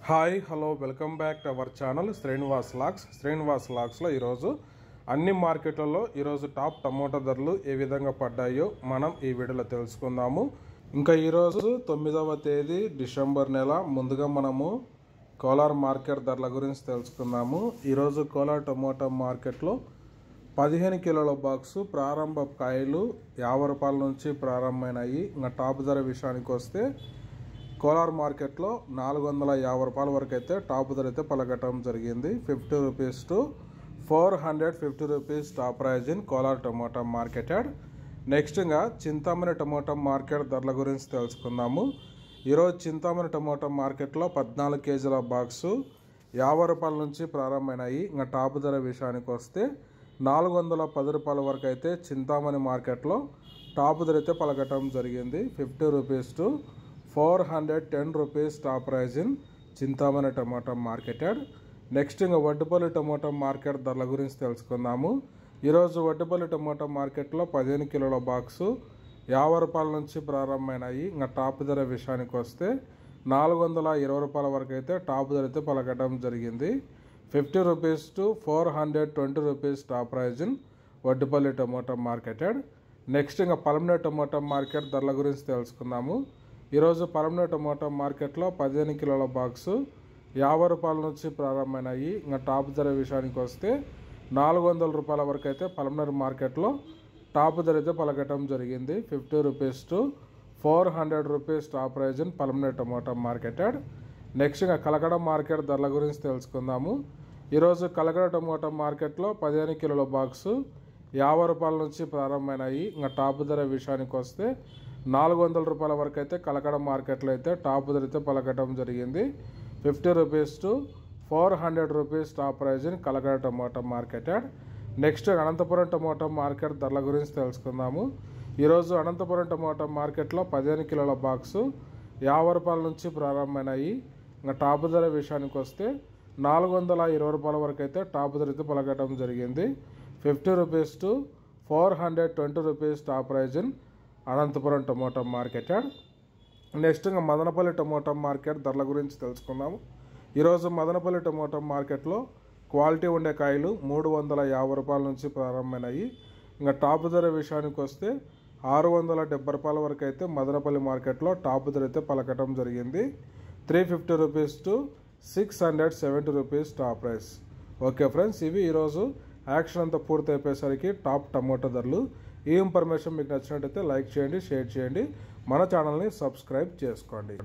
Hi hello welcome back to our channel Srinivas లాగ్స్లో ఈరోజు అన్ని మార్కెట్లలో ఈరోజు టాప్ టమోటా ధరలు ఏ విధంగా పడ్డాయో మనం ఈ వీడియోలో తెలుసుకుందాము. ఇంకా ఈరోజు 9వ తేదీ డిసెంబర్ నెల. ముందుగా మనము కోలార్ మార్కెట్ ధరల గురించి తెలుసుకుందాము. ఈరోజు కోలార్ టమోటా మార్కెట్లో 15 కిలోల బాక్సు ప్రారంభ కాయలు 50 రూపాయల నుంచి ప్రారంభమైనాయి. ఇంకా టాప్ ధర విషయానికి వస్తే కోలార్ మార్కెట్లో 450 రూపాయల వరకు అయితే టాప్ ధర అయితే పలకటం జరిగింది. 50 rupees to 450 rupees top price in Kolar tomato marketed. Next ఇంకా చింతామణి టమోటా మార్కెట్ ధరల గురించి తెలుసుకుందాము. ఈరోజు చింతామణి టమోటా మార్కెట్లో 14 కేజీల బాక్సు 50 రూపాయల నుంచి ప్రారంభమైనాయి. ఇంకా టాప్ ధర విషయానికి వస్తే 410 రూపాయల వరకు అయితే చింతామణి మార్కెట్లో టాప్ ధర అయితే పలకటం జరిగింది. 50 rupees to 410 rupees top price in Chintamani tomato marketed. Next ఇంకా వడ్డిపల్లి టమోటా మార్కెట్ ధరల గురించి తెలుసుకుందాము. ఈరోజు వడ్డిపల్లి టమోటా మార్కెట్లో 15 కిలోల బాక్సు 50 రూపాయల నుంచి ప్రారంభమైనాయి. ఇంకా టాప్ ధర విషయానికి వస్తే 420 రూపాయల వరకు అయితే టాప్ ధర అయితే పలకటం జరిగింది. 50 rupees to 420 rupees top price in Vaddipalli tomato marketed. Next ఇంకా పలమనేరు టమోటా మార్కెట్ ధరల గురించి తెలుసుకుందాము. ఈరోజు పలమనేరు టమోటా మార్కెట్లో 15 కిలోల బాక్సు 50 రూపాయల నుంచి ప్రారంభమైనాయి. ఇంకా టాప్ ధర విషయానికి వస్తే 400 రూపాయల వరకు అయితే పలమనేరు మార్కెట్లో టాప్ ధర అయితే పలకటం జరిగింది. 50 rupees to 400 rupees top price in Palamaneru tomato marketed. Next ఇంకా కలకడ మార్కెట్ ధరల గురించి తెలుసుకుందాము. ఈరోజు కలకడ టమోటా మార్కెట్లో 15 కిలోల బాక్సు 50 రూపాయల నుంచి ప్రారంభమైనాయి. ఇంకా టాప్ ధర విషయానికి వస్తే 400 రూపాయల వరకు అయితే కలకడ మార్కెట్లో అయితే టాప్ ధర అయితే పలకటం జరిగింది. 50 rupees to 400 rupees top price in Kalakada tomato marketed. Next Anantapuram tomato market ధరల గురించి తెలుసుకుందాము. ఈరోజు అనంతపురం టమోటా మార్కెట్లో 15 కిలోల బాక్సు 50 రూపాయల నుంచి ప్రారంభమైనాయి. ఇంకా టాప్ ధర విషయానికి వస్తే 420 రూపాయల వరకు అయితే టాప్ ధర అయితే పలకటం జరిగింది. 50 rupees to 420 rupees top price in Anantapuram tomato marketed. Next ఇంకా మదనపల్లి టమోటా మార్కెట్ ధరల గురించి తెలుసుకుందాము. ఈరోజు మదనపల్లి టమోటా మార్కెట్లో క్వాలిటీ ఉండే కాయలు 350 రూపాయల నుంచి ప్రారంభమైనాయి. ఇంకా టాప్ ధర విషయానికి వస్తే 670 రూపాయల వరకు అయితే మదనపల్లి మార్కెట్లో టాప్ ధర అయితే పలకటం జరిగింది. 350 rupees to 670 rupees top price. Okay friends, ఇవి ఈరోజు యాక్షన్ అంతా పూర్తి అయిపోయేసరికి టాప్ టమోటా ధరలు. ఈ ఇన్ఫర్మేషన్ మీకు నచ్చినట్టయితే లైక్ చేయండి, షేర్ చేయండి, మన ఛానల్ని సబ్స్క్రైబ్ చేసుకోండి.